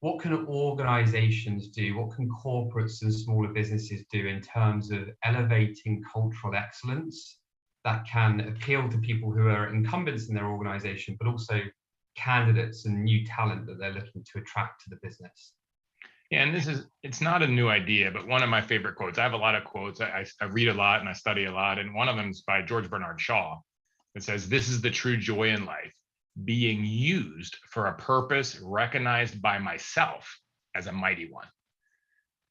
what can organizations do? What can corporates and smaller businesses do in terms of elevating cultural excellence that can appeal to people who are incumbents in their organization, but also candidates and new talent that they're looking to attract to the business? Yeah, and it's not a new idea, but one of my favorite quotes, I have a lot of quotes. I read a lot and I study a lot. And one of them is by George Bernard Shaw. It says, "This is the true joy in life, being used for a purpose recognized by myself as a mighty one."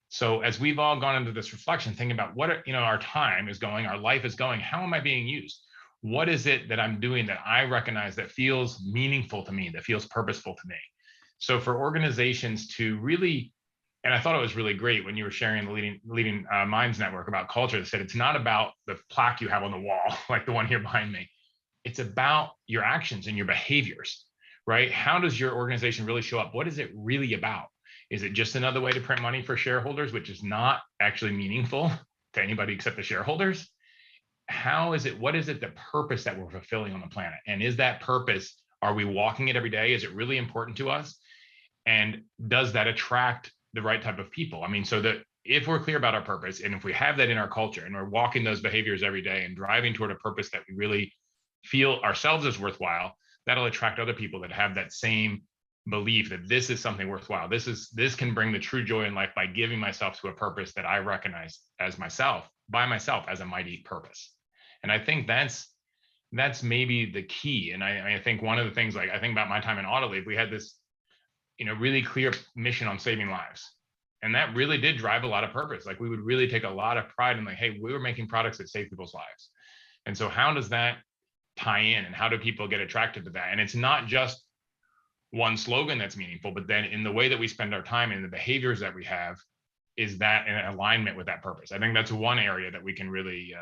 So as we've all gone into this reflection, thinking about what our time is going, our life is going, how am I being used? What is it that I'm doing that I recognize that feels meaningful to me, that feels purposeful to me? So for organizations to really, and I thought it was really great when you were sharing the Leading Minds Network about culture, that said it's not about the plaque you have on the wall, like the one here behind me. It's about your actions and your behaviors, right? How does your organization really show up? What is it really about? Is it just another way to print money for shareholders, which is not actually meaningful to anybody except the shareholders? What is it, the purpose that we're fulfilling on the planet? And is that purpose, are we walking it every day? Is it really important to us? And does that attract the right type of people? I mean, so that if we're clear about our purpose, and if we have that in our culture and we're walking those behaviors every day and driving toward a purpose that we really feel ourselves as worthwhile, that'll attract other people that have that same belief that this is something worthwhile. This can bring the true joy in life by giving myself to a purpose that I recognize as by myself as a mighty purpose. And I think that's maybe the key. And I think one of the things, like I think about my time in Autoliv, we had this really clear mission on saving lives. And that really did drive a lot of purpose. Like we would really take a lot of pride in like, hey, we were making products that save people's lives. And so how does that tie in, and how do people get attracted to that? And it's not just one slogan that's meaningful, but then in the way that we spend our time and the behaviors that we have, is that in alignment with that purpose? I think that's one area that we can really,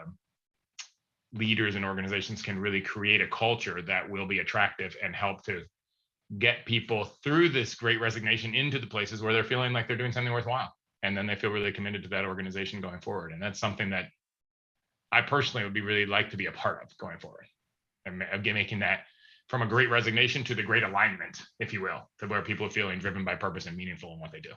leaders and organizations can really create a culture that will be attractive and help to get people through this great resignation into the places where they're feeling like they're doing something worthwhile. And then they feel really committed to that organization going forward. And that's something that I personally would be really like to be a part of going forward. And again, making that from a great resignation to the great alignment, if you will, to where people are feeling driven by purpose and meaningful in what they do.